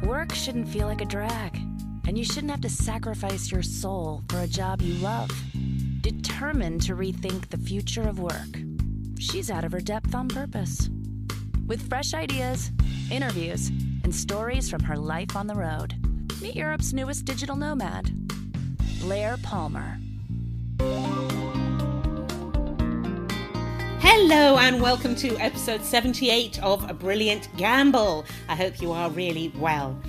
Work shouldn't feel like a drag, and you shouldn't have to sacrifice your soul for a job you love. Determined to rethink the future of work, she's out of her depth on purpose. With fresh ideas, interviews, and stories from her life on the road, meet Europe's newest digital nomad, Blair Palmer. Hello and welcome to episode 78 of A Brilliant Gamble. I hope you are really well.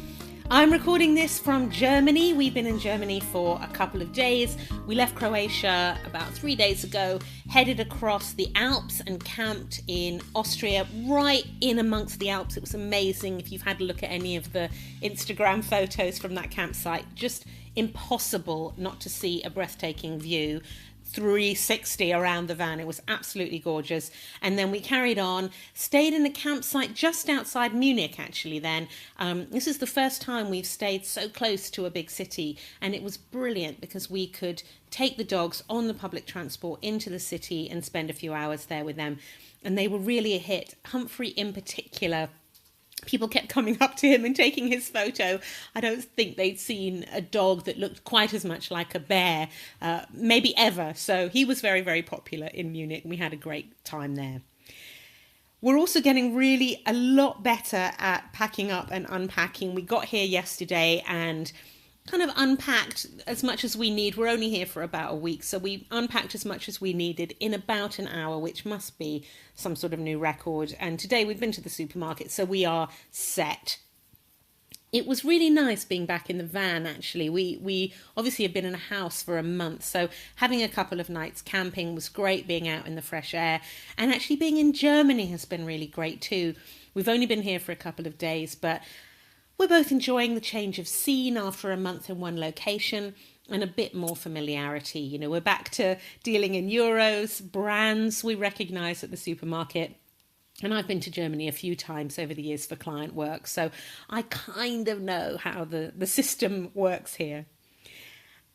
I'm recording this from Germany. We've been in Germany for a couple of days. We left Croatia about 3 days ago, headed across the Alps and camped in Austria, right in amongst the Alps. It was amazing. If you've had a look at any of the Instagram photos from that campsite, just impossible not to see a breathtaking view. 360 around the van. It was absolutely gorgeous. And then we carried on, stayed in a campsite just outside Munich actually then. This is the first time we've stayed so close to a big city, and it was brilliant because we could take the dogs on the public transport into the city and spend a few hours there with them. And they were really a hit. Humphrey in particular, people kept coming up to him and taking his photo. I don't think they'd seen a dog that looked quite as much like a bear, maybe ever. So he was very, very popular in Munich. We had a great time there. We're also getting really a lot better at packing up and unpacking. We got here yesterday and kind of unpacked as much as we need. We're only here for about a week, so we unpacked as much as we needed in about an hour, which must be some sort of new record. And today we've been to the supermarket, so we are set. It was really nice being back in the van, actually. We obviously have been in a house for a month, so having a couple of nights camping was great, being out in the fresh air. And actually being in Germany has been really great too. We've only been here for a couple of days, but we're both enjoying the change of scene after a month in one location and a bit more familiarity. You know, we're back to dealing in euros, brands we recognise at the supermarket. And I've been to Germany a few times over the years for client work, so I kind of know how the system works here.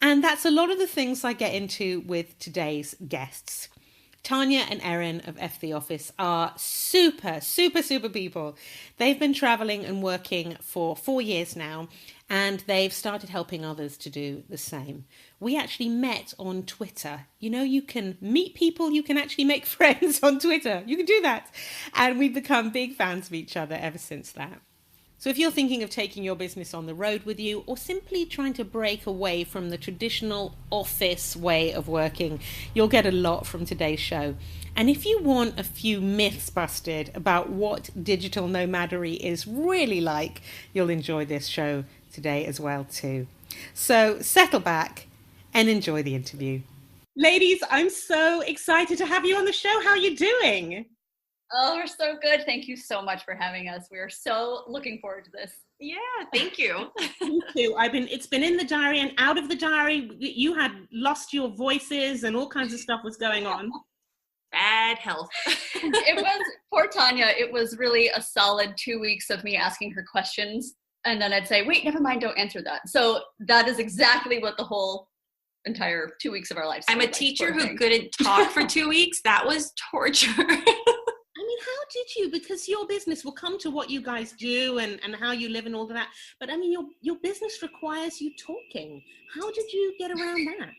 And that's a lot of the things I get into with today's guests. Tannia and Erin of Eff the Office are super people. They've been travelling and working for 4 years now, and they've started helping others to do the same. We actually met on Twitter. You know, you can meet people, you can actually make friends on Twitter. You can do that. And we've become big fans of each other ever since that. So if you're thinking of taking your business on the road with you, or simply trying to break away from the traditional office way of working, you'll get a lot from today's show. And if you want a few myths busted about what digital nomadery is really like, you'll enjoy this show today as well too. So settle back and enjoy the interview. Ladies, I'm so excited to have you on the show. How are you doing? Oh, we're so good. Thank you so much for having us. We are so looking forward to this. Yeah, thank you. Me too. It's been in the diary and out of the diary. You had lost your voices and all kinds of stuff was going on. Bad health. It was, poor Tannia, it was really a solid 2 weeks of me asking her questions. And then I'd say, wait, never mind, don't answer that. So that is exactly what the whole entire 2 weeks of our lives. I'm a teacher who couldn't talk for 2 weeks. That was torture. I mean, how did you? Because your business will come to what you guys do and how you live and all of that. But I mean, your business requires you talking. How did you get around that?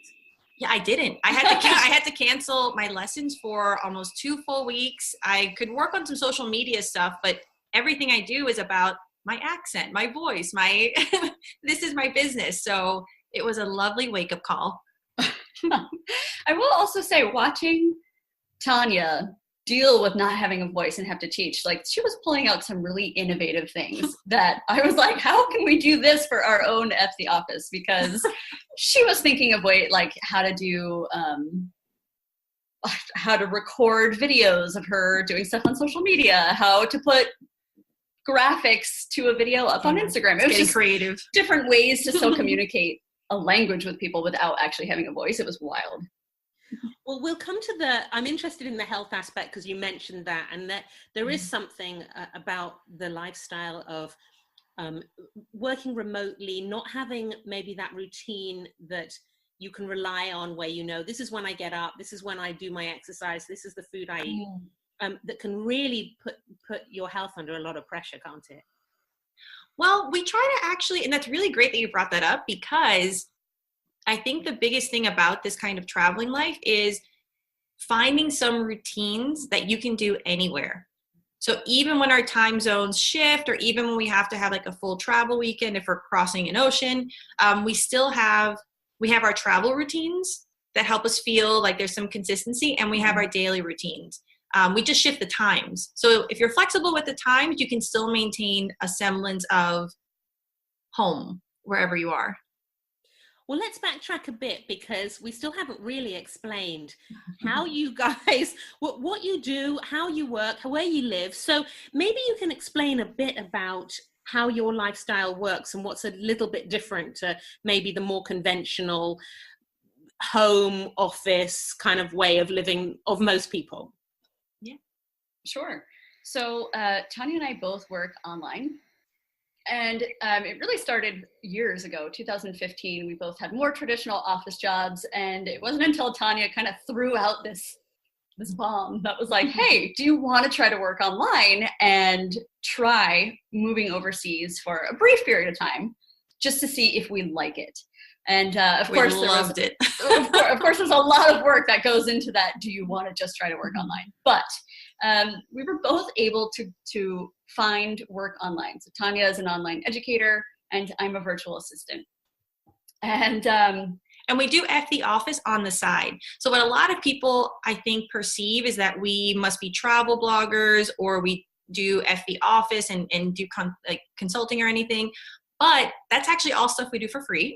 Yeah, I didn't. I had to cancel my lessons for almost 2 full weeks. I could work on some social media stuff, but everything I do is about my accent, my voice, this is my business. So it was a lovely wake-up call. I will also say, watching Tannia deal with not having a voice and have to teach, like, she was pulling out some really innovative things that I was like, how can we do this for our own Eff the Office? Because she was thinking of how to do how to record videos of her doing stuff on social media, how to put graphics to a video up on Instagram. It was just creative, different ways to still communicate a language with people without actually having a voice. It was wild. Well, we'll come to I'm interested in the health aspect because you mentioned that, and that there is something about the lifestyle of working remotely, not having maybe that routine that you can rely on where, you know, this is when I get up, this is when I do my exercise, this is the food I eat, that can really put your health under a lot of pressure, can't it? Well, we try to actually, and that's really great that you brought that up, because I think the biggest thing about this kind of traveling life is finding some routines that you can do anywhere. So even when our time zones shift, or even when we have to have like a full travel weekend, if we're crossing an ocean, we have our travel routines that help us feel like there's some consistency, and we have our daily routines. We just shift the times. So if you're flexible with the times, you can still maintain a semblance of home wherever you are. Well, let's backtrack a bit, because we still haven't really explained how you guys, what you do, how you work, where you live. So maybe you can explain a bit about how your lifestyle works and what's a little bit different to maybe the more conventional home office kind of way of living of most people. Yeah, sure. So Tannia and I both work online. And it really started years ago, 2015. We both had more traditional office jobs. And it wasn't until Tannia kind of threw out this bomb that was like, hey, do you want to try to work online and try moving overseas for a brief period of time just to see if we like it? And of course, there's a lot of work that goes into that. Do you want to just try to work online? But we were both able to find work online. So Tannia is an online educator, and I'm a virtual assistant. And we do Eff the Office on the side. So what a lot of people, I think, perceive is that we must be travel bloggers, or we do Eff the Office and do consulting or anything. But that's actually all stuff we do for free.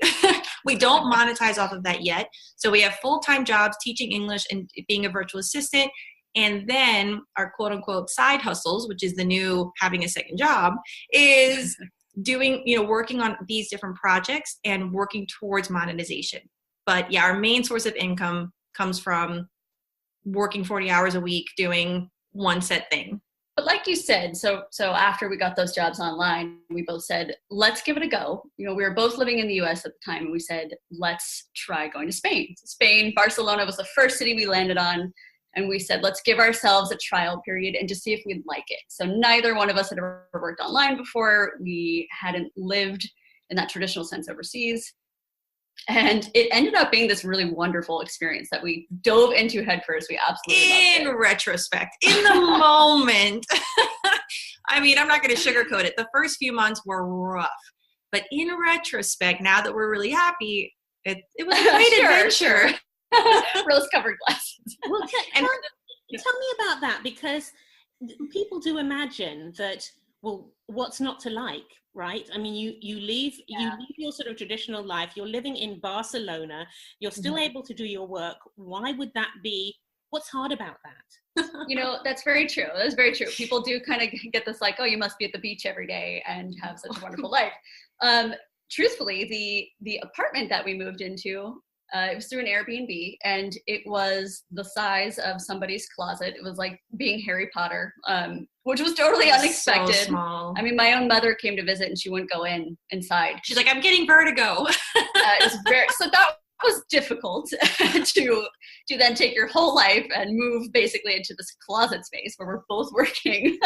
We don't monetize off of that yet. So we have full-time jobs teaching English and being a virtual assistant. And then our quote unquote side hustles, which is the new having a second job, is doing, working on these different projects and working towards monetization. But yeah, our main source of income comes from working 40 hours a week doing one set thing. But like you said, so after we got those jobs online, we both said, let's give it a go. We were both living in the US at the time, and we said, let's try going to Spain. Spain, Barcelona was the first city we landed on. And we said, let's give ourselves a trial period and just see if we'd like it. So neither one of us had ever worked online before. We hadn't lived in that traditional sense overseas. And it ended up being this really wonderful experience that we dove into headfirst. We absolutely loved it. In retrospect, in the moment, I mean, I'm not going to sugarcoat it. The first few months were rough. But in retrospect, now that we're really happy, it was a great adventure. Sure. Rose-covered glasses. Well, tell me about that, because people do imagine that, well, what's not to like, right? I mean, you leave your sort of traditional life. You're living in Barcelona. You're still able to do your work. Why would that be? What's hard about that? That's very true. That's very true. People do kind of get this like, oh, you must be at the beach every day and have such a wonderful life. Truthfully, the apartment that we moved into, it was through an Airbnb, and it was the size of somebody's closet. It was like being Harry Potter, which was totally unexpected. So small. I mean, my own mother came to visit, and she wouldn't go inside. She's like, I'm getting vertigo. So that was difficult to then take your whole life and move basically into this closet space where we're both working.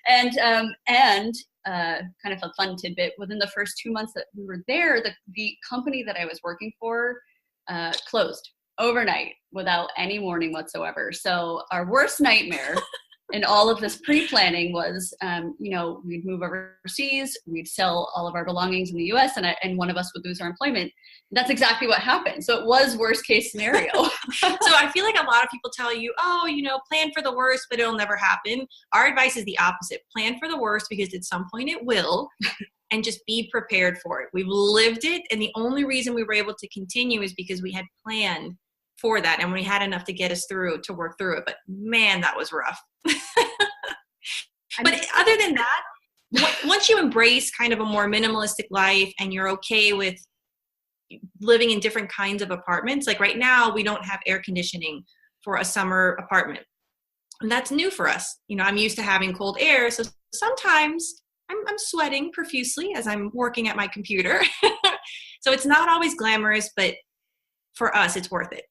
and kind of a fun tidbit, within the first 2 months that we were there, the company that I was working for closed overnight without any warning whatsoever. So our worst nightmare in all of this pre-planning was, we'd move overseas, we'd sell all of our belongings in the US, and one of us would lose our employment. That's exactly what happened. So it was worst case scenario. So I feel like a lot of people tell you, plan for the worst, but it'll never happen. Our advice is the opposite. Plan for the worst, because at some point it will. And just be prepared for it. We've lived it, and the only reason we were able to continue is because we had planned for that, and we had enough to get us through, to work through it. But man, that was rough. But other than that, once you embrace kind of a more minimalistic life and you're okay with living in different kinds of apartments, like right now, we don't have air conditioning for a summer apartment. And that's new for us. I'm used to having cold air, so sometimes I'm sweating profusely as I'm working at my computer. So it's not always glamorous, but for us, it's worth it.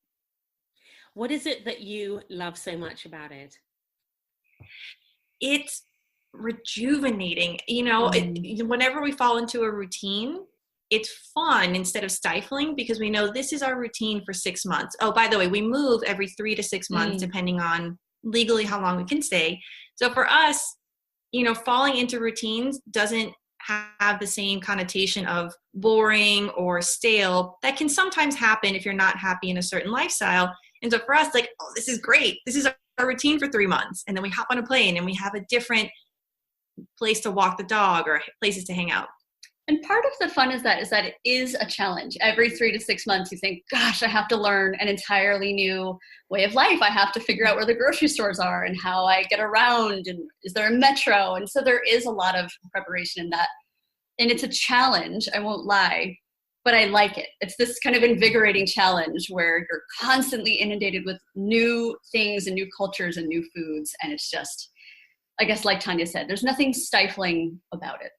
What is it that you love so much about it? It's rejuvenating. You know, whenever we fall into a routine, it's fun instead of stifling, because we know this is our routine for 6 months. Oh, by the way, we move every 3 to 6 months, depending on legally how long we can stay. So for us, you know, falling into routines doesn't have the same connotation of boring or stale that can sometimes happen if you're not happy in a certain lifestyle. And so for us, like, oh, this is great. This is our routine for 3 months. And then we hop on a plane and we have a different place to walk the dog or places to hang out. And part of the fun is that it is a challenge. Every 3 to 6 months, you think, gosh, I have to learn an entirely new way of life. I have to figure out where the grocery stores are and how I get around. And is there a metro? And so there is a lot of preparation in that. And it's a challenge, I won't lie, but I like it. It's this kind of invigorating challenge where you're constantly inundated with new things and new cultures and new foods. And it's just, I guess, like Tannia said, there's nothing stifling about it.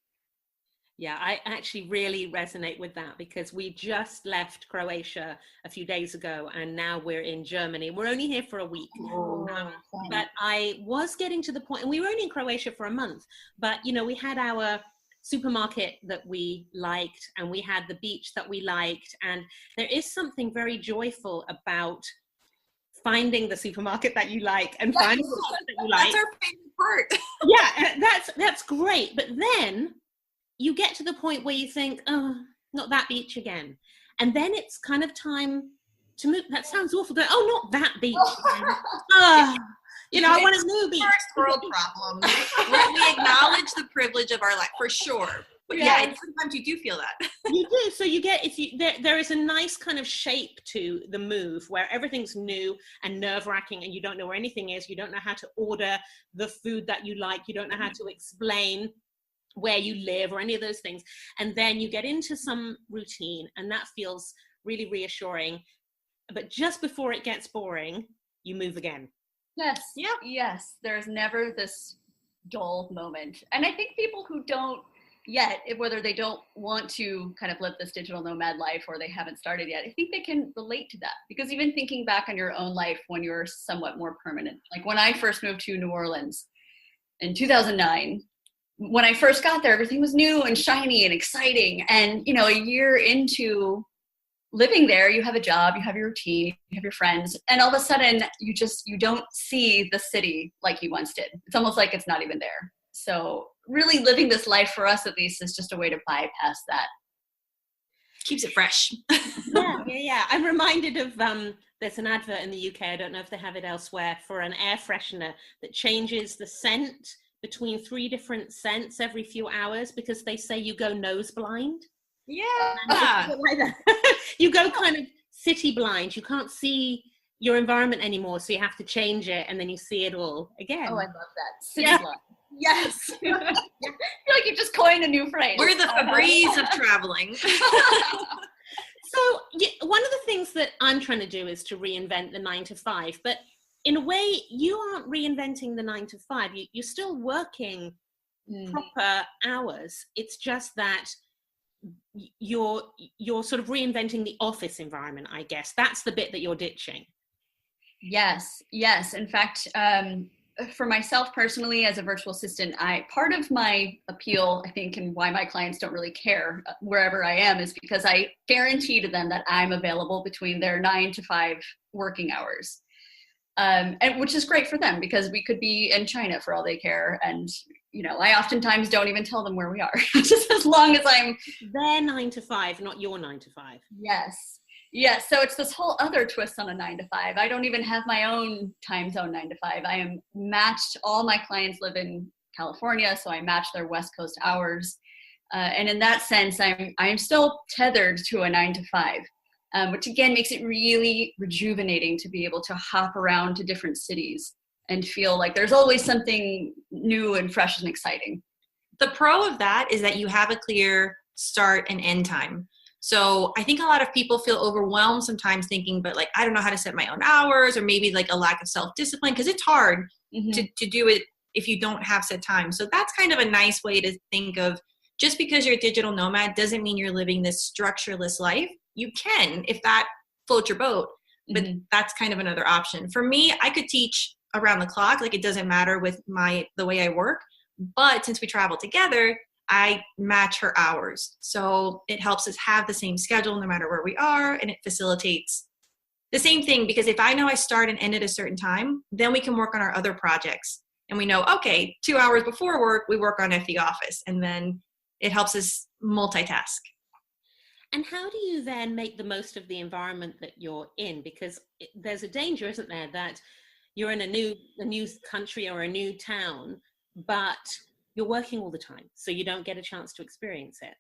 Yeah, I actually really resonate with that, because we just left Croatia a few days ago and now we're in Germany. We're only here for a week. But I was getting to the point, and we were only in Croatia for a month, but you know, we had our supermarket that we liked and we had the beach that we liked. And there is something very joyful about finding the supermarket that you like and finding the stuff that you like. That's our favorite part. Yeah, that's great. But then you get to the point where you think, oh, not that beach again. And then it's kind of time to move. That sounds awful. Oh, not that beach again. You know, I want a new beach. First world problem. We acknowledge the privilege of our life, for sure. But yeah, sometimes you do feel that. You do. So you get, there is a nice kind of shape to the move where everything's new and nerve-wracking and you don't know where anything is. You don't know how to order the food that you like. You don't know how to explain where you live or any of those things. And then you get into some routine and that feels really reassuring. But just before it gets boring, you move again. Yes. Yeah. Yes. There's never this dull moment. And I think people who don't yet, whether they don't want to kind of live this digital nomad life or they haven't started yet, I think they can relate to that. Because even thinking back on your own life when you're somewhat more permanent, like when I first moved to New Orleans in 2009, when I first got there, everything was new and shiny and exciting. And, you know, a year into living there, you have a job, you have your routine, you have your friends, and all of a sudden you don't see the city like you once did. It's almost like it's not even there. So really living this life for us, at least, is just a way to bypass that. Keeps it fresh. Yeah. I'm reminded of, there's an advert in the UK, I don't know if they have it elsewhere, for an air freshener that changes the scent between 3 different scents every few hours because they say you go nose blind. Yeah. You go kind of city blind. You can't see your environment anymore, so you have to change it and then you see it all again. Oh, I love that. City blind. Yes. I feel like you just coined a new phrase. We're the Febreze of traveling. So one of the things that I'm trying to do is to reinvent the 9 to 5, but in a way, you aren't reinventing the 9 to 5. You're still working proper hours. It's just that you're sort of reinventing the office environment, I guess. That's the bit that you're ditching. Yes. In fact, for myself personally, as a virtual assistant, part of my appeal, I think, and why my clients don't really care wherever I am, is because I guarantee to them that I'm available between their 9 to 5 working hours. And which is great for them because we could be in China for all they care. And, you know, I oftentimes don't even tell them where we are, just as long as I'm their 9 to 5, not your 9 to 5. Yes. So it's this whole other twist on a 9 to 5. I don't even have my own time zone 9 to 5. I am matched. All my clients live in California, so I match their West Coast hours. And in that sense, I'm still tethered to a 9 to 5. Which again makes it really rejuvenating to be able to hop around to different cities and feel like there's always something new and fresh and exciting. The pro of that is that you have a clear start and end time. So I think a lot of people feel overwhelmed sometimes thinking, but like, I don't know how to set my own hours, or maybe like a lack of self-discipline, because it's hard to do it if you don't have set time. So that's kind of a nice way to think of, just because you're a digital nomad doesn't mean you're living this structureless life. You can, if that floats your boat, but that's kind of another option. For me, I could teach around the clock, like it doesn't matter with the way I work, But since we travel together, I match her hours. So it helps us have the same schedule no matter where we are, and it facilitates the same thing, because if I know I start and end at a certain time, then we can work on our other projects. And we know, okay, 2 hours before work, we work on Eff the Office, and then it helps us multitask. And how do you then make the most of the environment that you're in? Because there's a danger, isn't there, that you're in a new country or a new town, but you're working all the time, so you don't get a chance to experience it.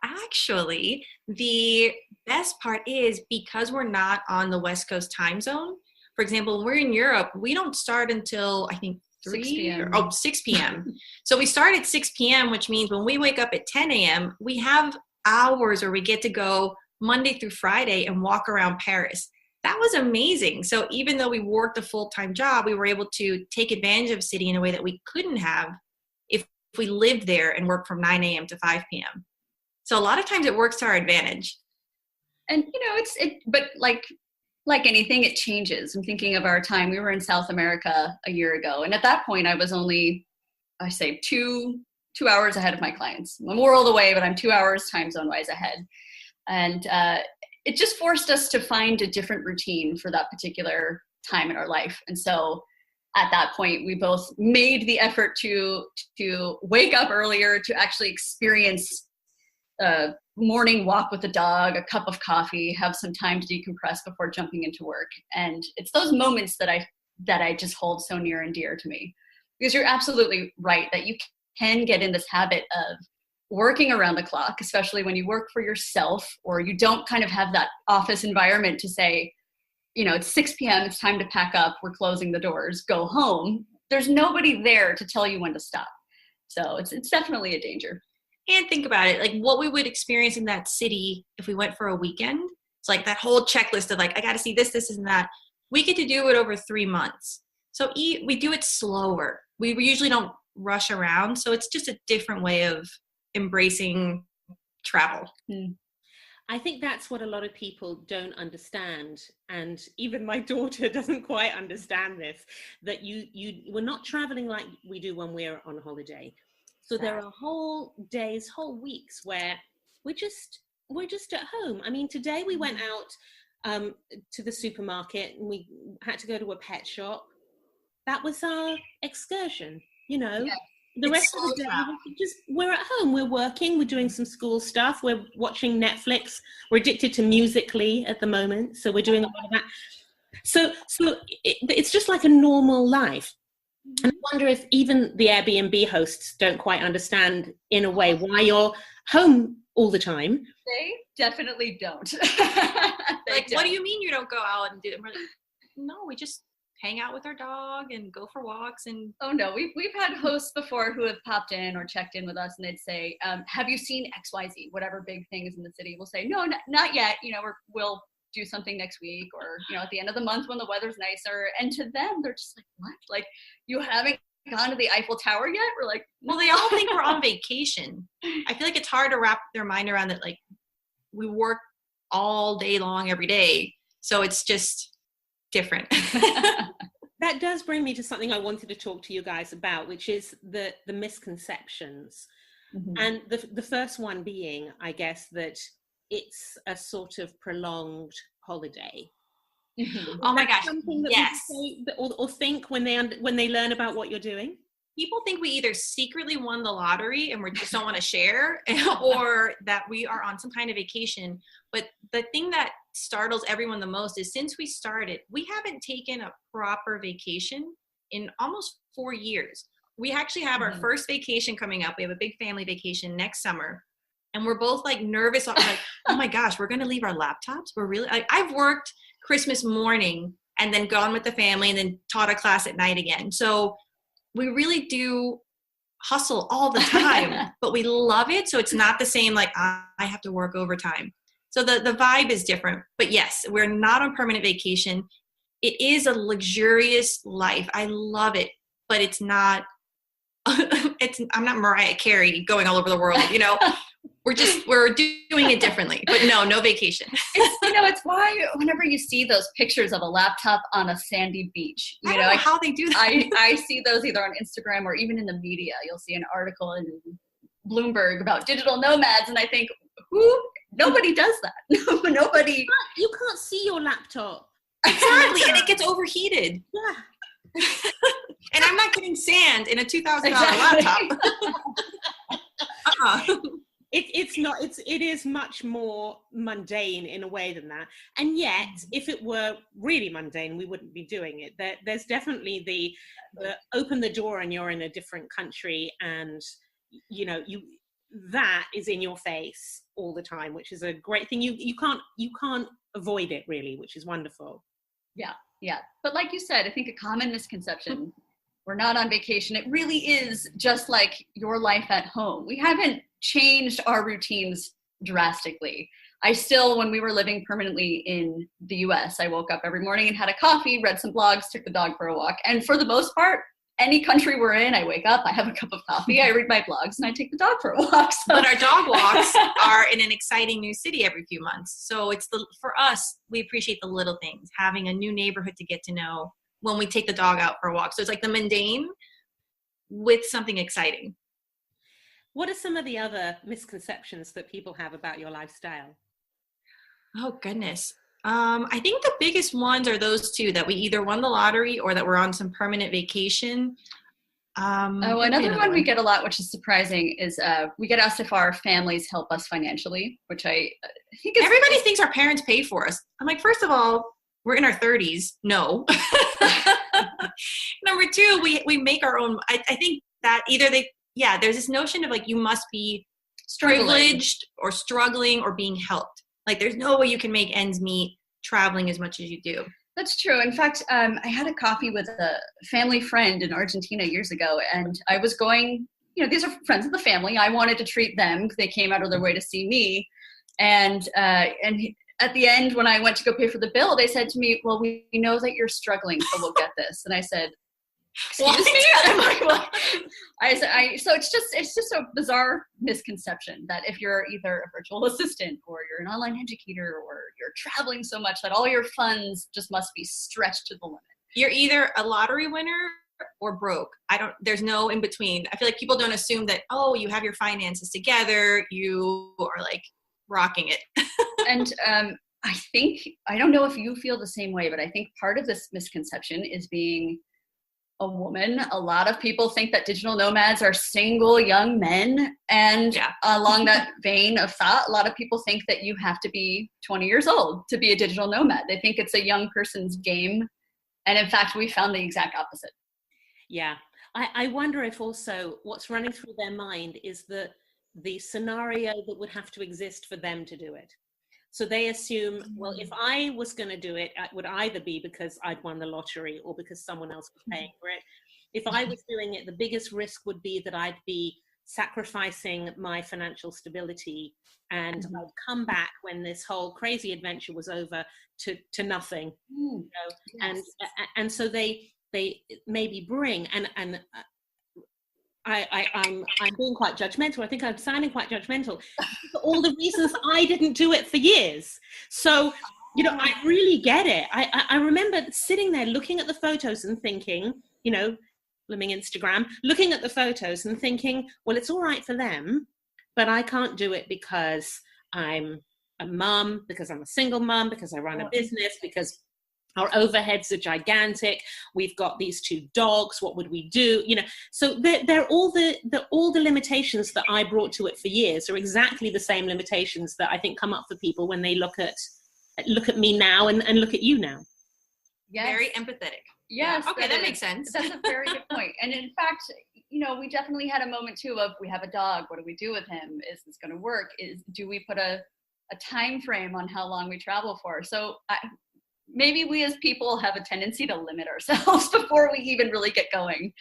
Actually, the best part is because we're not on the West Coast time zone. For example, when we're in Europe, we don't start until I think 6 p.m. 6 p.m. So we start at 6 p.m., which means when we wake up at 10 a.m., we have hours where we get to go Monday through Friday and walk around Paris. That was amazing. So even though we worked a full-time job, we were able to take advantage of the city in a way that we couldn't have if we lived there and worked from 9 a.m. to 5 p.m. So a lot of times it works to our advantage. And but like anything, it changes. I'm thinking of our time. We were in South America a year ago, and at that point I was only, I say, two hours ahead of my clients. I'm a world away, but I'm 2 hours time zone wise ahead. And it just forced us to find a different routine for that particular time in our life. And so at that point, we both made the effort to wake up earlier, to actually experience a morning walk with the dog, a cup of coffee, have some time to decompress before jumping into work. And it's those moments that I just hold so near and dear to me. Because you're absolutely right that you can get in this habit of working around the clock, especially when you work for yourself, or you don't kind of have that office environment to say, it's 6 p.m., it's time to pack up, we're closing the doors, go home. There's nobody there to tell you when to stop. So it's definitely a danger. And think about it, like what we would experience in that city if we went for a weekend. It's like that whole checklist of like, I got to see this, this, and that. We get to do it over 3 months. So we do it slower. We usually don't rush around. So it's just a different way of embracing travel. I think that's what a lot of people don't understand. And even my daughter doesn't quite understand this, that we're not traveling like we do when we're on holiday. So there are whole days, whole weeks where we're just at home. I mean, today we went out to the supermarket and we had to go to a pet shop. That was our excursion, Yeah. The rest of the day, we're at home, we're working, we're doing some school stuff, we're watching Netflix, we're addicted to Musical.ly at the moment, so we're doing a lot of that. So it's just like a normal life. And I wonder if even the Airbnb hosts don't quite understand, in a way, why you're home all the time. They definitely don't. What do you mean you don't go out and do it? No, we just hang out with our dog and go for walks. And oh no, we've had hosts before who have popped in or checked in with us, and they'd say, have you seen XYZ, whatever big thing is in the city? We'll say, no, not yet, we'll do something next week, or at the end of the month when the weather's nicer. And to them, they're just like, what, like, you haven't gone to the Eiffel Tower yet? We're like, no. Well, they all think we're on vacation. I feel like it's hard to wrap their mind around that, like, we work all day long every day, so it's just different. That does bring me to something I wanted to talk to you guys about, which is the misconceptions. Mm-hmm. And the first one being, I guess, that it's a sort of prolonged holiday. Mm-hmm. Oh my gosh, yes. Or think when they learn about what you're doing? People think we either secretly won the lottery and we just don't want to share, or that we are on some kind of vacation. But the thing that startles everyone the most is, since we started, we haven't taken a proper vacation in almost 4 years. We actually have our first vacation coming up. We have a big family vacation next summer. And we're both like nervous, like, oh my gosh, we're going to leave our laptops. We're really, like, I've worked Christmas morning and then gone with the family and then taught a class at night again. So we really do hustle all the time, but we love it. So it's not the same, like, I have to work overtime. So the vibe is different. But yes, we're not on permanent vacation. It is a luxurious life. I love it, but it's not, I'm not Mariah Carey going all over the world, We're doing it differently, but no vacation. It's why whenever you see those pictures of a laptop on a sandy beach, I don't know how they do that. I see those either on Instagram or even in the media. You'll see an article in Bloomberg about digital nomads, and I think, nobody does that. Nobody. You can't see your laptop. Exactly, and it gets overheated. Yeah. And I'm not getting sand in a $2,000 laptop. It's not. It is much more mundane in a way than that. And yet, if it were really mundane, we wouldn't be doing it. There's definitely the open the door and you're in a different country, and that is in your face all the time, which is a great thing. You can't avoid it really, which is wonderful. Yeah. But like you said, I think a common misconception, we're not on vacation. It really is just like your life at home. We haven't changed our routines drastically. I still, when we were living permanently in the US, I woke up every morning and had a coffee, read some blogs, took the dog for a walk. And for the most part, any country we're in, I wake up, I have a cup of coffee, I read my blogs, and I take the dog for a walk. So. But our dog walks are in an exciting new city every few months. So for us, we appreciate the little things, having a new neighborhood to get to know when we take the dog out for a walk. So it's like the mundane with something exciting. What are some of the other misconceptions that people have about your lifestyle? Oh, goodness. I think the biggest ones are those two, that we either won the lottery or that we're on some permanent vacation. Another one we get a lot, which is surprising, is we get asked if our families help us financially, which I think everybody thinks our parents pay for us. I'm like, first of all, we're in our 30s. No. Number two, we make our own. I think that either there's this notion of like, you must be privileged or struggling or being helped. Like, there's no way you can make ends meet traveling as much as you do. That's true. In fact, I had a coffee with a family friend in Argentina years ago, and I was going, these are friends of the family. I wanted to treat them because they came out of their way to see me. And at the end, when I went to go pay for the bill, they said to me, well, we know that you're struggling, so we'll get this. And I said, excuse me? I'm like, what? So it's just a bizarre misconception that if you're either a virtual assistant or you're an online educator or you're traveling so much that all your funds just must be stretched to the limit. You're either a lottery winner or broke. There's no in between. I feel like people don't assume that, you have your finances together, you are like rocking it. And I don't know if you feel the same way, but I think part of this misconception is being a woman. A lot of people think that digital nomads are single young men. And along that vein of thought, a lot of people think that you have to be 20 years old to be a digital nomad. They think it's a young person's game. And in fact, we found the exact opposite. Yeah. I wonder if also what's running through their mind is the scenario that would have to exist for them to do it. So they assume, well, if I was going to do it, it would either be because I'd won the lottery or because someone else was paying for it. If I was doing it, the biggest risk would be that I'd be sacrificing my financial stability, and I'd come back when this whole crazy adventure was over to nothing. Yes. And so they maybe bring, and I'm being quite judgmental. I think I'm sounding quite judgmental for all the reasons I didn't do it for years. So, I really get it. I remember sitting there looking at the photos and thinking, blooming Instagram, looking at the photos and thinking, well, it's all right for them, but I can't do it because I'm a mum, because I'm a single mum, because I run a business, because our overheads are gigantic. We've got these 2 dogs. What would we do? So they're all the limitations that I brought to it for years are exactly the same limitations that I think come up for people when they look at me now and look at you now. Yes. Very empathetic. Yes. Yeah. Okay, that makes sense. That's a very good point. And in fact, we definitely had a moment too of, we have a dog. What do we do with him? Is this going to work? Do we put a time frame on how long we travel for? So maybe we as people have a tendency to limit ourselves before we even really get going.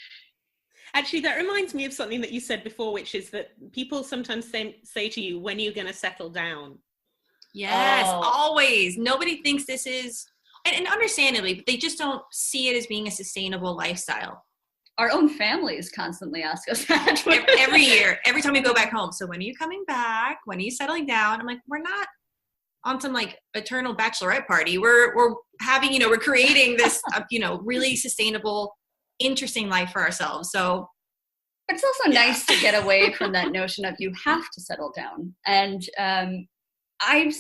Actually, that reminds me of something that you said before, which is that people sometimes say to you, when are you going to settle down? Yes, always. Nobody thinks this is, and understandably, but they just don't see it as being a sustainable lifestyle. our own families constantly ask us that. Every year, every time we go back home. So when are you coming back? When are you settling down? I'm like, we're not on some like eternal bachelorette party. We're having, we're creating this, really sustainable, interesting life for ourselves. So it's also nice to get away from that notion of you have to settle down. And I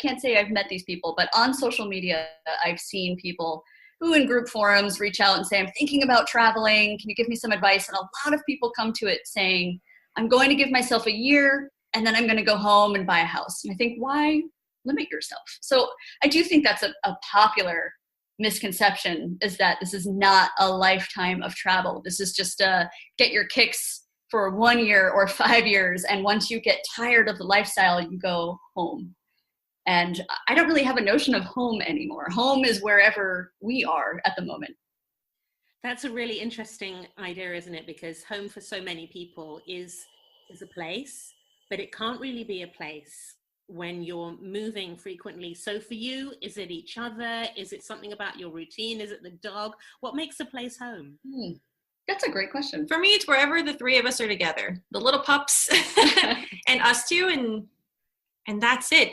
can't say I've met these people, but on social media, I've seen people who in group forums reach out and say, I'm thinking about traveling. Can you give me some advice? And a lot of people come to it saying, I'm going to give myself a year and then I'm going to go home and buy a house. And I think, why limit yourself? So I do think that's a popular misconception, is that this is not a lifetime of travel. This is just get your kicks for 1 year or 5 years. And once you get tired of the lifestyle, you go home. And I don't really have a notion of home anymore. Home is wherever we are at the moment. That's a really interesting idea, isn't it? Because home for so many people is a place, but it can't really be a place when you're moving frequently. So for you, is it each other? Is it something about your routine? Is it the dog? What makes a place home? That's a great question. For me, it's wherever the three of us are together, the little pups and us two. And that's it.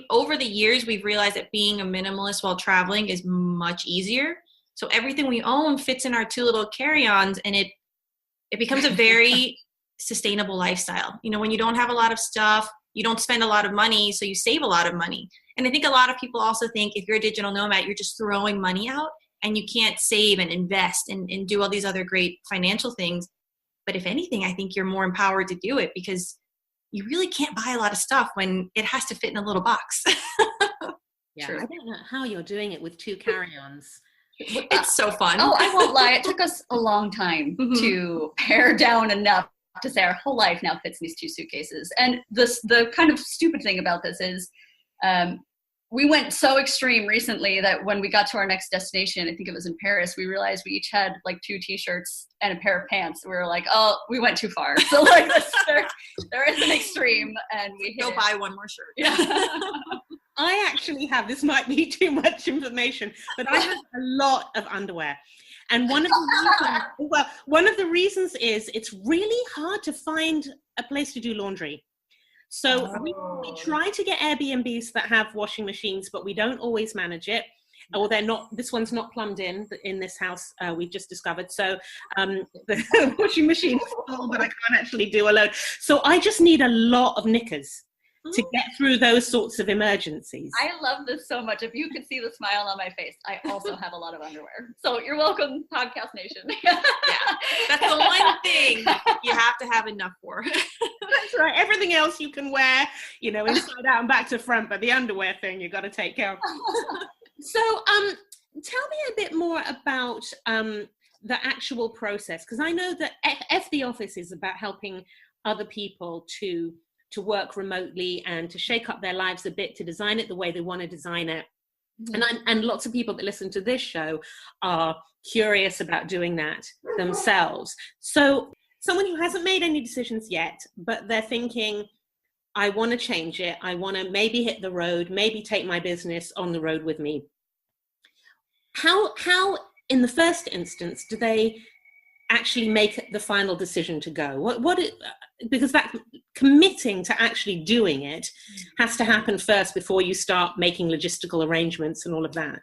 Over the years, we've realized that being a minimalist while traveling is much easier. So everything we own fits in our two little carry-ons, and it becomes a very sustainable lifestyle. When you don't have a lot of stuff, you don't spend a lot of money, so you save a lot of money. And I think a lot of people also think if you're a digital nomad, you're just throwing money out and you can't save and invest and do all these other great financial things. But if anything, I think you're more empowered to do it, because you really can't buy a lot of stuff when it has to fit in a little box. Yeah, True. I don't know how you're doing it with 2 carry-ons. It's so fun. Oh, I won't lie. It took us a long time to pare down enough to say our whole life now fits in these 2 suitcases. And the kind of stupid thing about this is we went so extreme recently that when we got to our next destination, I think it was in Paris, we realized we each had like 2 t-shirts and a pair of pants. We were like, oh, we went too far. So like there is an extreme, and we go buy one more shirt. Yeah. I actually have, this might be too much information, but I have a lot of underwear. And one of the reasons is it's really hard to find a place to do laundry. So we try to get Airbnbs that have washing machines, but we don't always manage it. Or this one's not plumbed in this house, we've just discovered. So the washing machine is full, but I can't actually do a load. So I just need a lot of knickers to get through those sorts of emergencies. I love this so much. If you could see the smile on my face, I also have a lot of underwear. So you're welcome, Podcast Nation. Yeah, that's the one thing you have to have enough for. That's right. Everything else you can wear, inside out and back to front, but the underwear thing you got to take care of. So, tell me a bit more about the actual process, because I know that Eff the Office is about helping other people to work remotely and to shake up their lives a bit, to design it the way they want to design it. Mm-hmm. And lots of people that listen to this show are curious about doing that themselves. So someone who hasn't made any decisions yet, but they're thinking, I want to change it. I want to maybe hit the road, maybe take my business on the road with me. How in the first instance, do they actually make the final decision to go? Because that committing to actually doing it has to happen first before you start making logistical arrangements and all of that.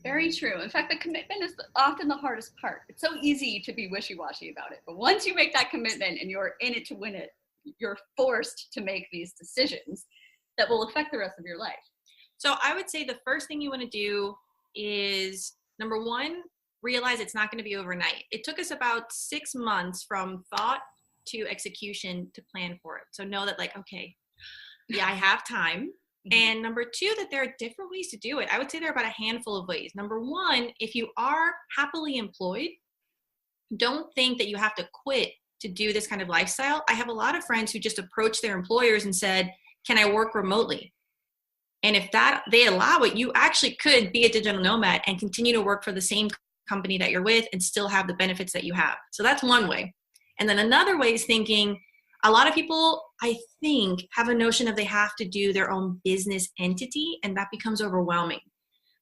Very true. In fact, the commitment is often the hardest part. It's so easy to be wishy-washy about it. But once you make that commitment and you're in it to win it, you're forced to make these decisions that will affect the rest of your life. So I would say the first thing you want to do is, number one, realize it's not going to be overnight. It took us about 6 months from thought to execution to plan for it. So know that okay, yeah, I have time. And number two, that there are different ways to do it. I would say there are about a handful of ways. Number one, if you are happily employed, don't think that you have to quit to do this kind of lifestyle. I have a lot of friends who just approached their employers and said, can I work remotely? And if they allow it, you actually could be a digital nomad and continue to work for the same company that you're with and still have the benefits that you have. So that's one way. And then another way is thinking, a lot of people, I think, have a notion of they have to do their own business entity, and that becomes overwhelming.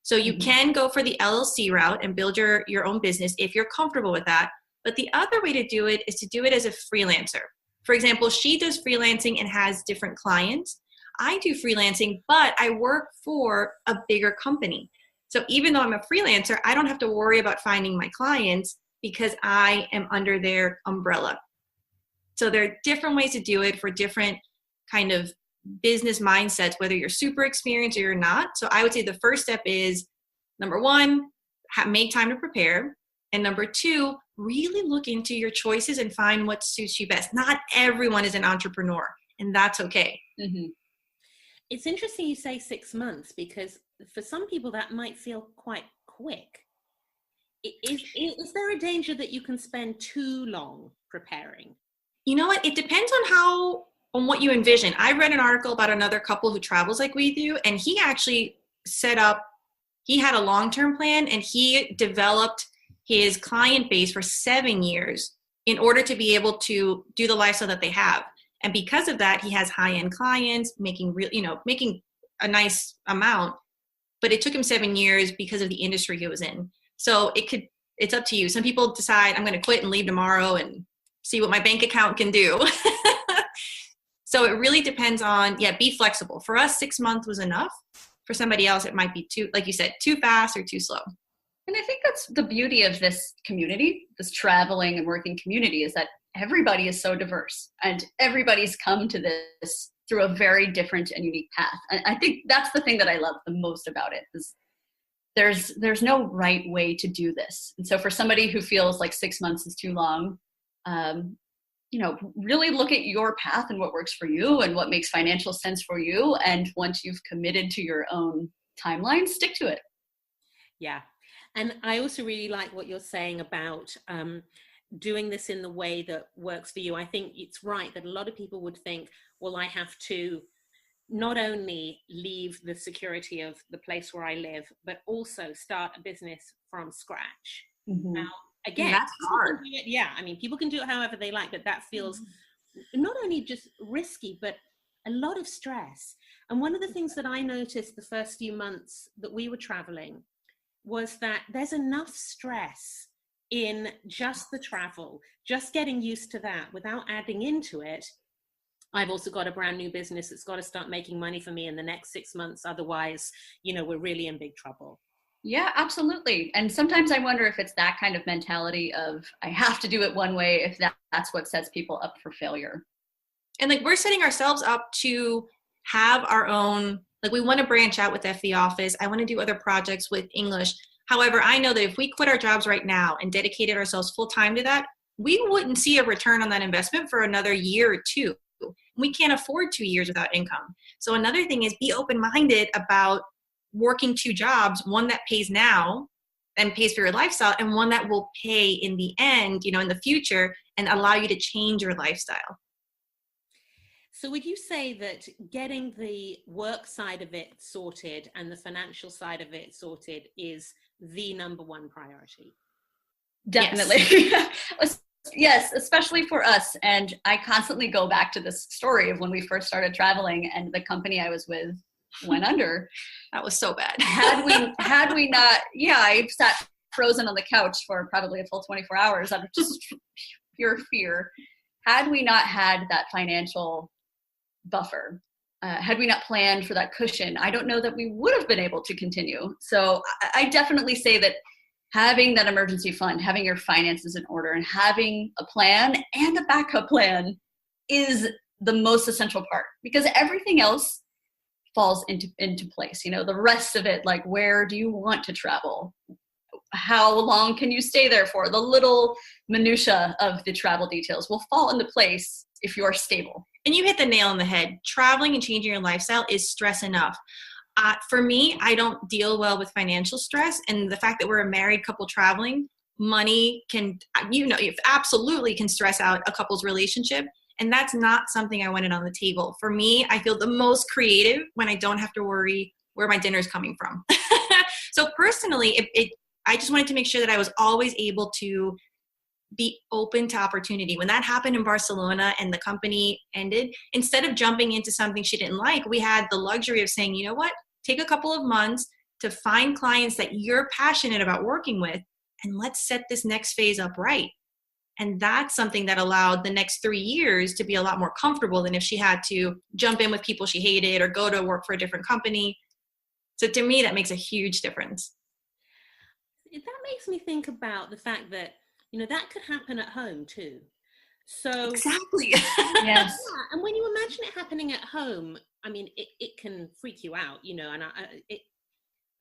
So you can go for the LLC route and build your own business if you're comfortable with that. But the other way to do it is to do it as a freelancer. For example, she does freelancing and has different clients. I do freelancing, but I work for a bigger company. So even though I'm a freelancer, I don't have to worry about finding my clients because I am under their umbrella. So there are different ways to do it for different kind of business mindsets, whether you're super experienced or you're not. So I would say the first step is, number one, make time to prepare. And number two, really look into your choices and find what suits you best. Not everyone is an entrepreneur, and that's okay. Mm-hmm. It's interesting you say 6 months, because for some people that might feel quite quick. Is there a danger that you can spend too long preparing? You know what? It depends on what you envision. I read an article about another couple who travels like we do, and he actually he had a long-term plan, and he developed his client base for 7 years in order to be able to do the lifestyle that they have. And because of that, he has high-end clients making a nice amount, but it took him 7 years because of the industry he was in. So it's up to you. Some people decide, I'm going to quit and leave tomorrow and see what my bank account can do. So it really depends on, be flexible. For us, 6 months was enough. For somebody else, it might be too, like you said, too fast or too slow. And I think that's the beauty of this community, this traveling and working community, is that everybody is so diverse and everybody's come to this through a very different and unique path. And I think that's the thing that I love the most about it, is there's no right way to do this. And so for somebody who feels like 6 months is too long, really look at your path and what works for you and what makes financial sense for you. And once you've committed to your own timeline, stick to it. Yeah. And I also really like what you're saying about doing this in the way that works for you. I think it's right that a lot of people would think, well, I have to not only leave the security of the place where I live, but also start a business from scratch. Mm-hmm. Now, again, that's hard. People can do it however they like, but that feels not only just risky, but a lot of stress. And one of the things that I noticed the first few months that we were traveling was that there's enough stress in just the travel, just getting used to that without adding into it. I've also got a brand new business that's got to start making money for me in the next 6 months. Otherwise, we're really in big trouble. Yeah, absolutely. And sometimes I wonder if it's that kind of mentality of, I have to do it one way, if that's what sets people up for failure. And we're setting ourselves up to have our own, we want to branch out with Eff the Office. I want to do other projects with English. However, I know that if we quit our jobs right now and dedicated ourselves full time to that, we wouldn't see a return on that investment for another year or two. We can't afford 2 years without income. So another thing is, be open-minded about working 2 jobs, one that pays now and pays for your lifestyle, and one that will pay in the end, in the future, and allow you to change your lifestyle. So would you say that getting the work side of it sorted and the financial side of it sorted is the number one priority? Definitely. Yes. Yes, especially for us. And I constantly go back to this story of when we first started traveling and the company I was with went under. That was so bad. Had we not, I sat frozen on the couch for probably a full 24 hours out of just pure fear. Had we not had that financial buffer, had we not planned for that cushion, I don't know that we would have been able to continue. So I definitely say that having that emergency fund, having your finances in order, and having a plan and a backup plan is the most essential part, because everything else falls into place. The rest of it, where do you want to travel? How long can you stay there for? The little minutia of the travel details will fall into place if you're stable. And you hit the nail on the head. Traveling and changing your lifestyle is stress enough. For me, I don't deal well with financial stress, and the fact that we're a married couple traveling, money can, it absolutely can stress out a couple's relationship, and that's not something I wanted on the table. For me, I feel the most creative when I don't have to worry where my dinner's coming from. So personally, I just wanted to make sure that I was always able to be open to opportunity. When that happened in Barcelona and the company ended, instead of jumping into something she didn't like, we had the luxury of saying, you know what, take a couple of months, to find clients that you're passionate about working with, and let's set this next phase up right. And that's something that allowed the next 3 years to be a lot more comfortable than if she had to jump in with people she hated or go to work for a different company. So to me, that makes a huge difference. That makes me think about the fact that, that could happen at home too. So exactly. Yes. Yeah, and when you imagine it happening at home, I mean, it can freak you out, and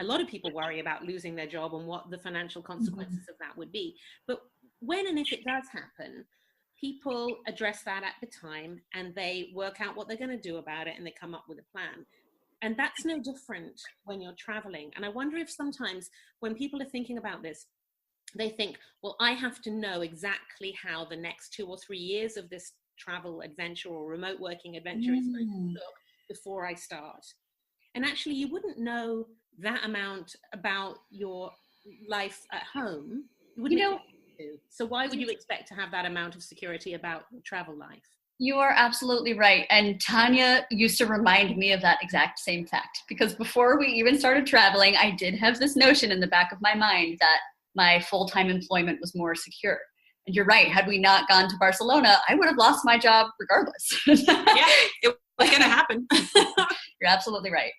a lot of people worry about losing their job and what the financial consequences of that would be. But when and if it does happen, people address that at the time and they work out what they're going to do about it and they come up with a plan. And that's no different when you're traveling. And I wonder if sometimes when people are thinking about this, they think, well, I have to know exactly how the next 2 or 3 years of this travel adventure or remote working adventure is going to look before I start. And actually, you wouldn't know that amount about your life at home. You wouldn't expect to. So why would you expect to have that amount of security about your travel life? You are absolutely right. And Tannia used to remind me of that exact same fact, because before we even started traveling, I did have this notion in the back of my mind that my full-time employment was more secure. And you're right. Had we not gone to Barcelona, I would have lost my job regardless. Yeah, it was going to happen. You're absolutely right.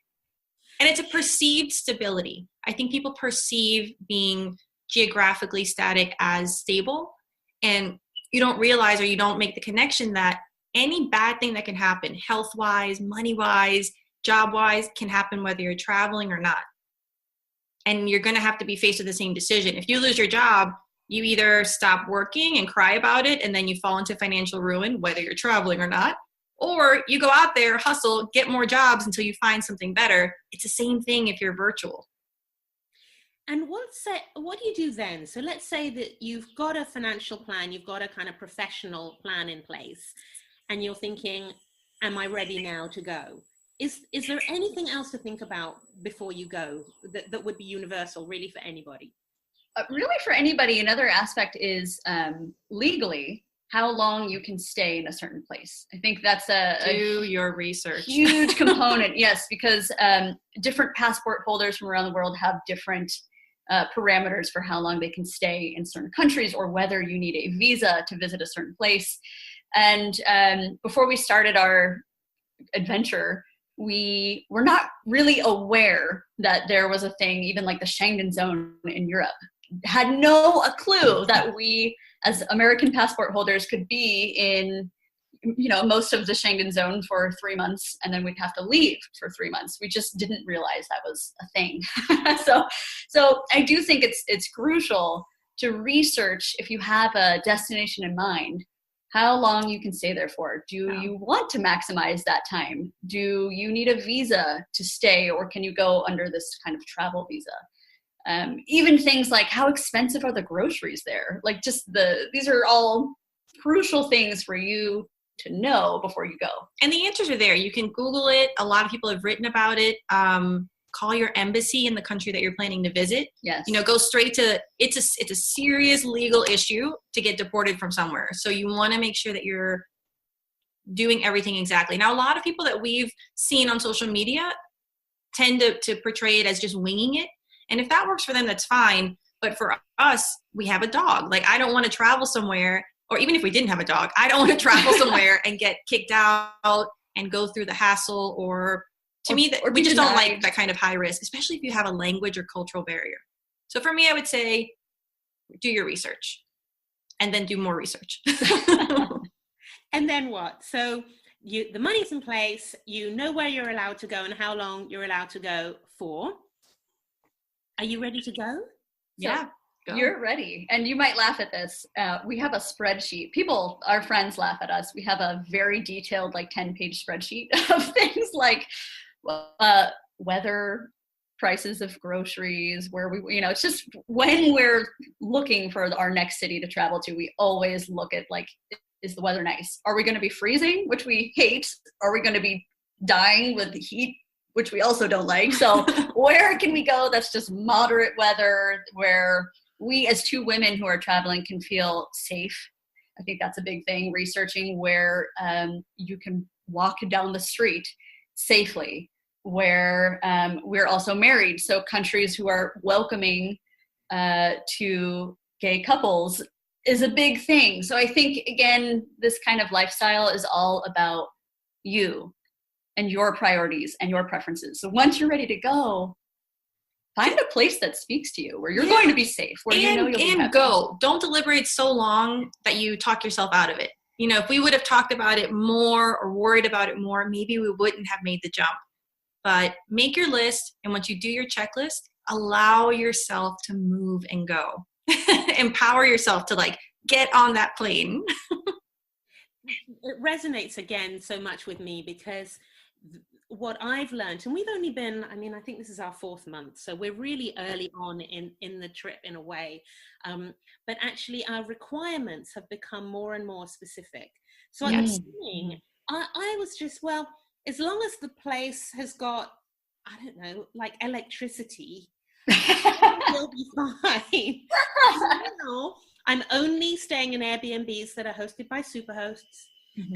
And it's a perceived stability. I think people perceive being geographically static as stable, and you don't realize or you don't make the connection that any bad thing that can happen, health-wise, money-wise, job-wise, can happen whether you're traveling or not. And you're going to have to be faced with the same decision. If you lose your job, you either stop working and cry about it, and then you fall into financial ruin, whether you're traveling or not, or you go out there, hustle, get more jobs until you find something better. It's the same thing if you're virtual. And what do you do then? So let's say that you've got a financial plan, you've got a kind of professional plan in place, and you're thinking, am I ready now to go? Is there anything else to think about before you go that would be universal, really, for anybody? Really, for anybody, another aspect is legally how long you can stay in a certain place. I think that's do your research. Huge component. Yes, because different passport holders from around the world have different parameters for how long they can stay in certain countries, or whether you need a visa to visit a certain place. And before we started our adventure, we were not really aware that there was a thing, even like the Schengen zone in Europe. Had no clue that we, as American passport holders, could be in, most of the Schengen zone for 3 months, and then we'd have to leave for 3 months. We just didn't realize that was a thing. So I do think it's crucial to research, if you have a destination in mind, how long you can stay there for. Do you want to maximize that time? Do you need a visa to stay, or can you go under this kind of travel visa? Even things like, how expensive are the groceries there? Like, these are all crucial things for you to know before you go. And the answers are there. You can Google it. A lot of people have written about it. Call your embassy in the country that you're planning to visit. Yes. Go straight to, it's a serious legal issue to get deported from somewhere. So you want to make sure that you're doing everything exactly. Now, a lot of people that we've seen on social media tend to portray it as just winging it. And if that works for them, that's fine. But for us, we have a dog. Like, I don't want to travel somewhere, or even if we didn't have a dog, I don't want to travel somewhere and get kicked out and go through the hassle, or we just don't like that kind of high risk, especially if you have a language or cultural barrier. So for me, I would say, do your research and then do more research. And then what? So the money's in place, you know where you're allowed to go and how long you're allowed to go for. Are you ready to go? Yeah. Go. You're ready. And you might laugh at this. We have a spreadsheet. Our friends laugh at us. We have a very detailed, 10-page spreadsheet of things like weather, prices of groceries, where it's just when we're looking for our next city to travel to, we always look at, is the weather nice? Are we going to be freezing, which we hate? Are we going to be dying with the heat, which we also don't like? So where can we go that's just moderate weather, where we as two women who are traveling can feel safe? I think that's a big thing, researching where you can walk down the street safely. where we're also married. So countries who are welcoming to gay couples is a big thing. So I think, again, this kind of lifestyle is all about you and your priorities and your preferences. So once you're ready to go, find a place that speaks to you, where you're going to be safe, where you know you'll be happy. Go. Don't deliberate so long that you talk yourself out of it. You know, if we would have talked about it more or worried about it more, maybe we wouldn't have made the jump. But make your list, and once you do your checklist, allow yourself to move and go. Empower yourself to like get on that plane. It resonates again so much with me, because what I've learned, and we've only been, I mean, I think this is our 4th month, so we're really early on in the trip in a way, but actually our requirements have become more and more specific. So at the beginning, I was just, well, as long as the place has got, I don't know, like electricity, we'll be fine. Now, I'm only staying in Airbnbs that are hosted by superhosts.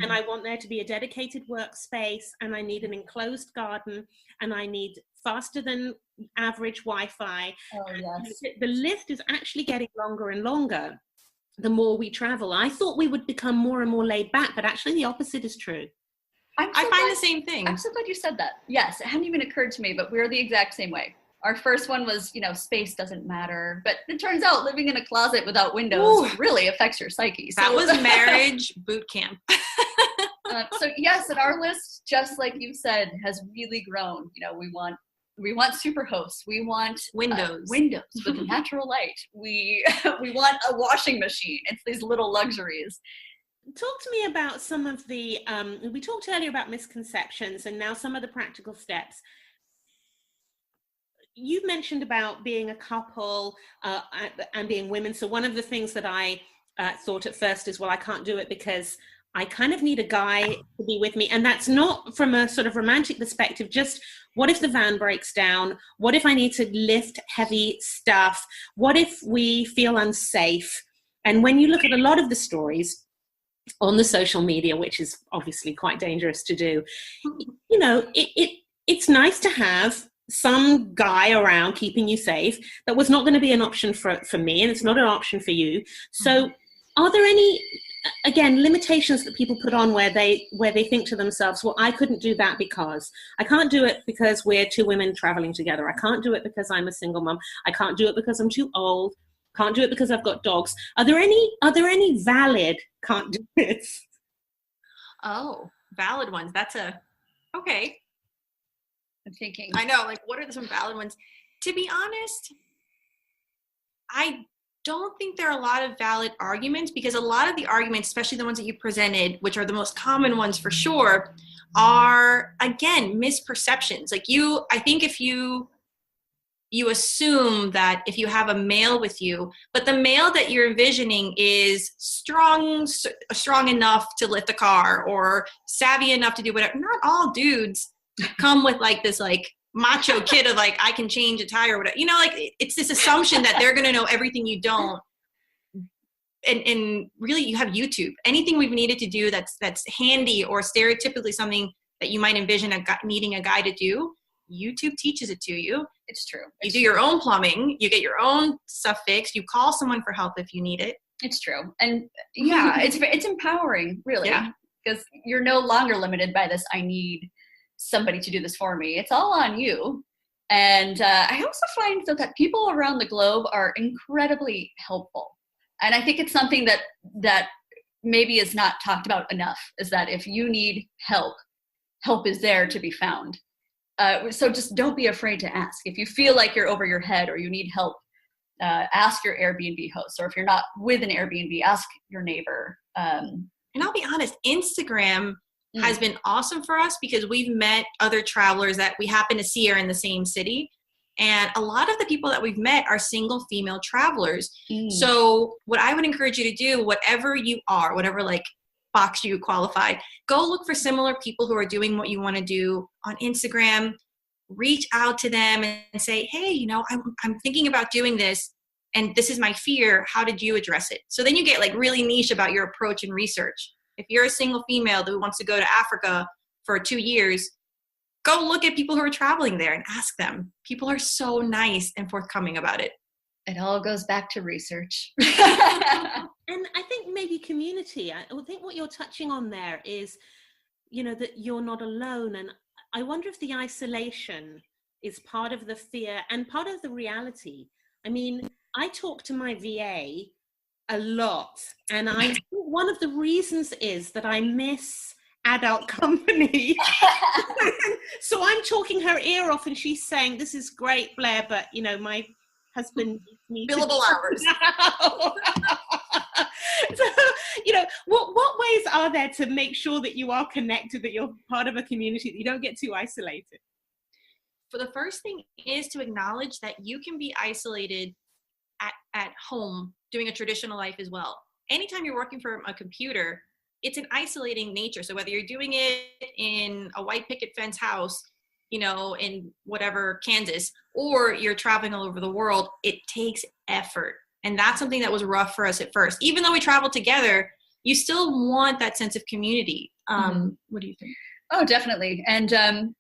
And I want there to be a dedicated workspace, and I need an enclosed garden, and I need faster than average Wi-Fi. The list is actually getting longer and longer the more we travel. I thought we would become more and more laid back, but actually the opposite is true. I find the same thing. I'm so glad you said that. Yes, it hadn't even occurred to me, but we're the exact same way. Our first one was, you know, space doesn't matter. But it turns out living in a closet without windows really affects your psyche. So. That was marriage boot camp. So yes, and our list, just like you said, has really grown. You know, we want super hosts. We want windows with natural light. We want a washing machine. It's these little luxuries. Talk to me about some of the, we talked earlier about misconceptions, and now some of the practical steps. You've mentioned about being a couple and being women. So one of the things that I thought at first is, well, I can't do it because I kind of need a guy to be with me. And that's not from a sort of romantic perspective, just what if the van breaks down? What if I need to lift heavy stuff? What if we feel unsafe? And when you look at a lot of the stories on the social media, which is obviously quite dangerous to do, you know, it's nice to have some guy around keeping you safe. That was not going to be an option for me, and it's not an option for you. So are there any, again, limitations that people put on where they think to themselves, well, I couldn't do that because I can't do it because we're 2 women traveling together. I can't do it because I'm a single mom. I can't do it because I'm too old. Can't do it because I've got dogs. Are there any valid can't do it? Oh, valid ones. That's okay. I'm thinking. I know, like, what are some valid ones? To be honest, I don't think there are a lot of valid arguments, because a lot of the arguments, especially the ones that you presented, which are the most common ones for sure, are, again, misperceptions. Like I think if you assume that if you have a male with you, but the male that you're envisioning is strong enough to lift a car or savvy enough to do whatever. Not all dudes come with like this like macho kid of like, I can change a tire or whatever. You know, like it's this assumption that they're going to know everything you don't. And really you have YouTube. Anything we've needed to do that's handy or stereotypically something that you might envision needing a guy to do, YouTube teaches it to you. It's true. You do your own plumbing, you get your own stuff fixed, you call someone for help if you need it. It's true. And yeah, it's empowering, really. Yeah. Because you're no longer limited by this, I need somebody to do this for me. It's all on you. And I also find that people around the globe are incredibly helpful. And I think it's something that maybe is not talked about enough, is that if you need help is there to be found. So just don't be afraid to ask. If you feel like you're over your head or you need help, ask your Airbnb host. Or if you're not with an Airbnb, ask your neighbor. And I'll be honest, Instagram has been awesome for us because we've met other travelers that we happen to see are in the same city. And a lot of the people that we've met are single female travelers. So what I would encourage you to do, whatever you are, whatever like box you qualify, go look for similar people who are doing what you want to do on Instagram. Reach out to them and say, hey, you know, I'm thinking about doing this and this is my fear. How did you address it? So then you get like really niche about your approach and research. If you're a single female who wants to go to Africa for 2 years, go look at people who are traveling there and ask them. People are so nice and forthcoming about it. It all goes back to research. And I think maybe community, I think what you're touching on there is, that you're not alone. And I wonder if the isolation is part of the fear and part of the reality. I mean, I talk to my VA a lot, and I think one of the reasons is that I miss adult company. So I'm talking her ear off and she's saying, this is great, Blair, but my husband needs me billable hours. So, what ways are there to make sure that you are connected, that you're part of a community, that you don't get too isolated? For the first thing is to acknowledge that you can be isolated at home doing a traditional life as well. Anytime you're working from a computer, it's an isolating nature. So whether you're doing it in a white picket fence house, in whatever, Kansas, or you're traveling all over the world, it takes effort. And that's something that was rough for us at first. Even though we traveled together, you still want that sense of community. What do you think? Oh, definitely. And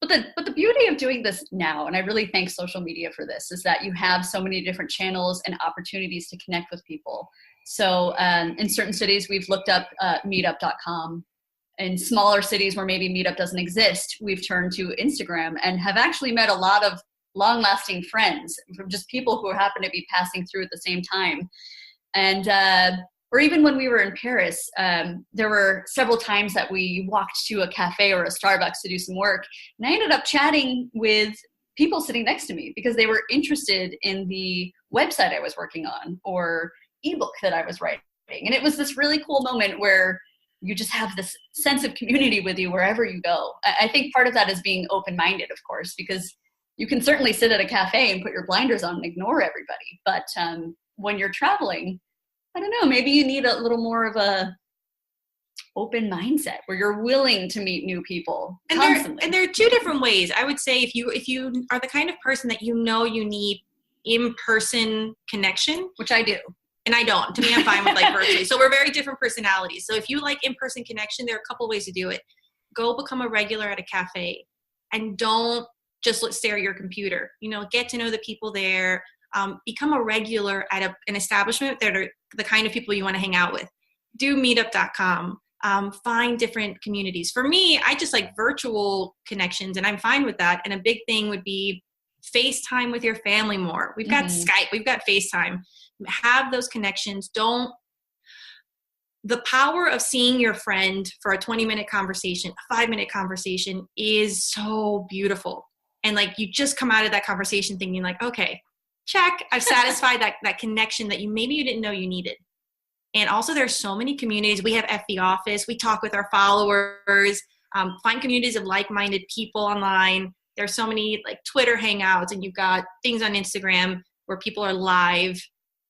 but the beauty of doing this now, and I really thank social media for this, is that you have so many different channels and opportunities to connect with people. So in certain cities, we've looked up meetup.com. In smaller cities where maybe Meetup doesn't exist, we've turned to Instagram and have actually met a lot of long-lasting friends from just people who happen to be passing through at the same time. And or even when we were in Paris, there were several times that we walked to a cafe or a Starbucks to do some work. And I ended up chatting with people sitting next to me because they were interested in the website I was working on or ebook that I was writing. And it was this really cool moment where you just have this sense of community with you wherever you go. I think part of that is being open-minded, of course, because you can certainly sit at a cafe and put your blinders on and ignore everybody. But when you're traveling, I don't know, maybe you need a little more of a open mindset where you're willing to meet new people constantly. And there are two different ways. I would say if you are the kind of person that you need in-person connection, which I do. And I don't. To me, I'm fine with virtually. So we're very different personalities. So if you like in-person connection, there are a couple ways to do it. Go become a regular at a cafe and don't just stare at your computer. Get to know the people there. Become a regular at an establishment that are the kind of people you want to hang out with. Do meetup.com. Find different communities. For me, I just like virtual connections and I'm fine with that. And a big thing would be FaceTime with your family more. We've got Skype. We've got FaceTime. Have those connections. The power of seeing your friend for a 20-minute conversation, a 5-minute conversation is so beautiful. And you just come out of that conversation thinking okay, check, I've satisfied that connection that you didn't know you needed. And also there's so many communities. We have Eff the Office. We talk with our followers, find communities of like-minded people online. There's so many Twitter hangouts, and you've got things on Instagram where people are live.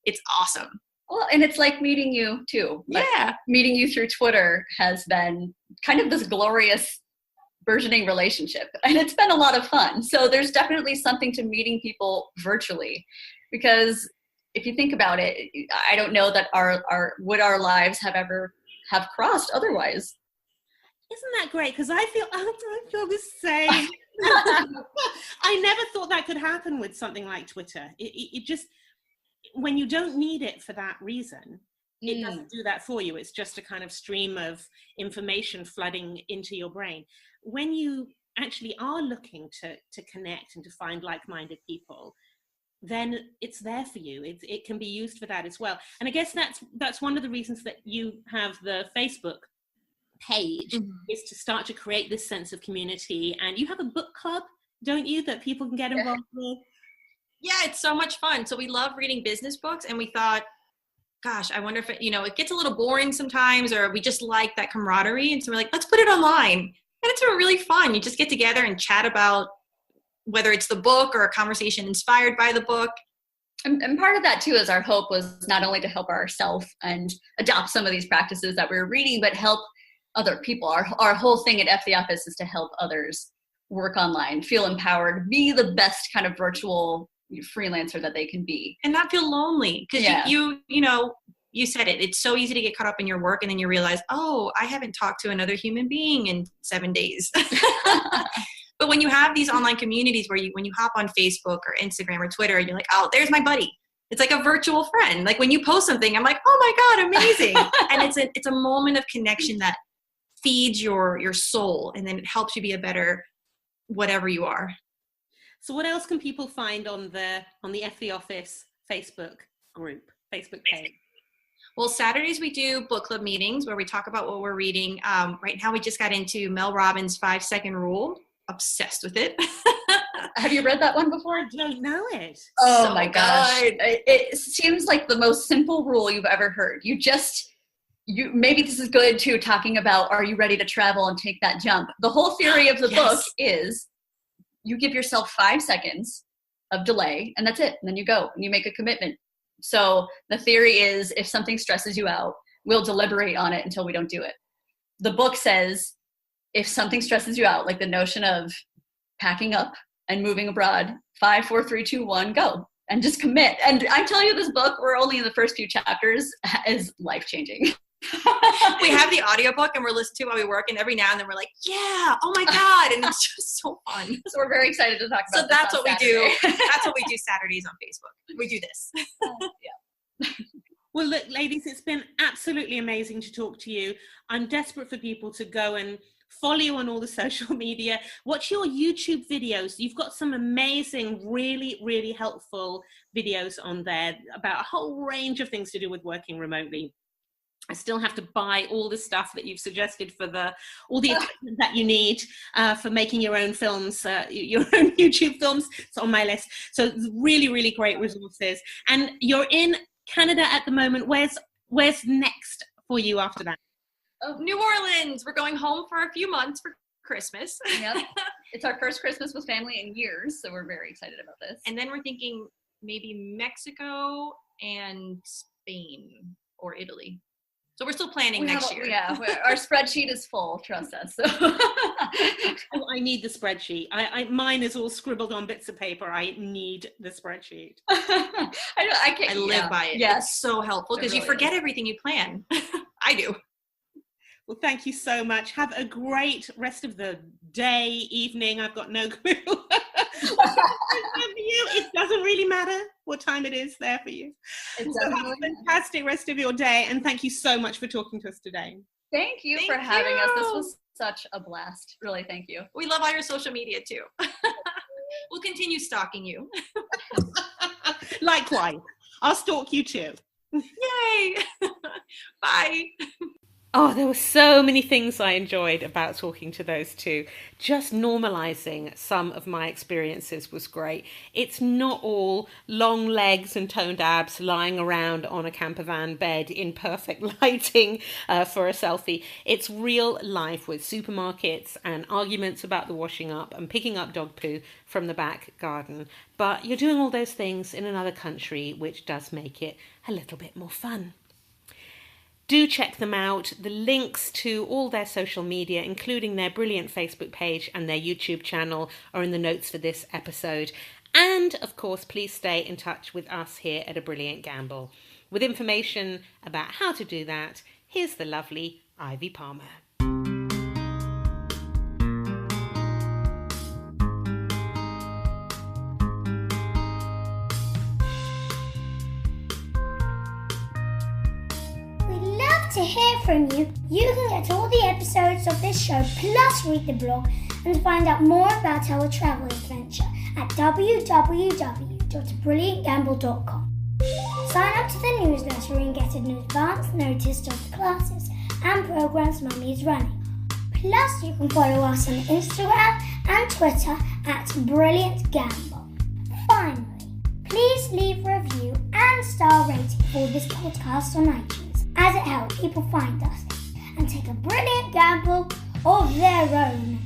It's awesome. Well, and it's like meeting you too. Yeah. Meeting you through Twitter has been kind of this glorious burgeoning relationship. And it's been a lot of fun. So there's definitely something to meeting people virtually, because if you think about it, I don't know that would our lives have crossed otherwise. Isn't that great? Because I feel the same. I never thought that could happen with something like Twitter. It just, when you don't need it for that reason, it doesn't do that for you. It's just a kind of stream of information flooding into your brain. When you actually are looking to connect and to find like-minded people, then it's there for you. It can be used for that as well. And I guess that's one of the reasons that you have the Facebook page, is to start to create this sense of community. And you have a book club, don't you, that people can get involved with? Yeah, it's so much fun. So we love reading business books, and we thought, gosh, I wonder if it gets a little boring sometimes, or we just like that camaraderie. And so we're like, let's put it online. And it's really fun. You just get together and chat about whether it's the book or a conversation inspired by the book. And part of that too is our hope was not only to help ourselves and adopt some of these practices that we were reading, but help other people. Our whole thing at Eff the Office is to help others work online, feel empowered, be the best kind of virtual freelancer that they can be, and not feel lonely. Because you said it. It's so easy to get caught up in your work, and then you realize, oh, I haven't talked to another human being in 7 days. But when you have these online communities where when you hop on Facebook or Instagram or Twitter, and you're like, oh, there's my buddy. It's like a virtual friend. Like when you post something, I'm like, oh my God, amazing. And it's a moment of connection that feeds your soul, and then it helps you be a better whatever you are. So what else can people find on the Eff the Office Facebook page? Well, Saturdays we do book club meetings where we talk about what we're reading. Right now we just got into Mel Robbins' 5-Second Rule. Obsessed with it. Have you read that one before? I don't know it. Oh So my gosh. good. It seems like the most simple rule you've ever heard. Maybe this is good too, talking about, are you ready to travel and take that jump? The whole theory of the book is you give yourself 5 seconds of delay, and that's it. And then you go and you make a commitment. So the theory is, if something stresses you out, we'll deliberate on it until we don't do it. The book says, if something stresses you out, like the notion of packing up and moving abroad, 5, 4, 3, 2, 1, go. And just commit. And I tell you, this book, we're only in the first few chapters, is life-changing. We have the audiobook and we're listening to it while we work, and every now and then we're like, yeah, oh my God. And it's just so fun. So we're very excited to talk about So this that's on what Saturday. we do. That's what we do Saturdays on Facebook. We do this. Yeah. Well, look, ladies, it's been absolutely amazing to talk to you. I'm desperate for people to go and follow you on all the social media. Watch your YouTube videos. You've got some amazing, really, really helpful videos on there about a whole range of things to do with working remotely. I still have to buy all the stuff that you've suggested for all the equipment that you need for making your own films, your own YouTube films. It's on my list. So really, really great resources. And you're in Canada at the moment. Where's next for you after that? New Orleans. We're going home for a few months for Christmas. Yep. It's our first Christmas with family in years, so we're very excited about this. And then we're thinking maybe Mexico and Spain or Italy. So we're still planning next year. Yeah, our spreadsheet is full, trust us. So. Oh, I need the spreadsheet. Mine is all scribbled on bits of paper. I need the spreadsheet. I live by it. Yes. It's so helpful because you forget everything you plan. I do. Well, thank you so much. Have a great rest of the day, evening. I've got no clue. It doesn't really matter what time it is there for you. So have a fantastic rest of your day, and thank you so much for talking to us today. Thank you for having us. This was such a blast. Really, thank you. We love all your social media too. We'll continue stalking you. Likewise. I'll stalk you too. Yay! Bye. Oh, there were so many things I enjoyed about talking to those two. Just normalizing some of my experiences was great. It's not all long legs and toned abs lying around on a camper van bed in perfect lighting for a selfie. It's real life with supermarkets and arguments about the washing up and picking up dog poo from the back garden. But you're doing all those things in another country, which does make it a little bit more fun. Do check them out. The links to all their social media, including their brilliant Facebook page and their YouTube channel, are in the notes for this episode. And, of course, please stay in touch with us here at A Brilliant Gamble. With information about how to do that, here's the lovely Ivy Palmer. To hear from you, you can get all the episodes of this show plus read the blog and find out more about our travel adventure at www.brilliantgamble.com. Sign up to the newsletter and get an advance notice of the classes and programs Mummy is running. Plus, you can follow us on Instagram and Twitter at Brilliant Gamble. Finally, please leave a review and star rating for this podcast on iTunes, as it helps people find us and take a brilliant gamble of their own.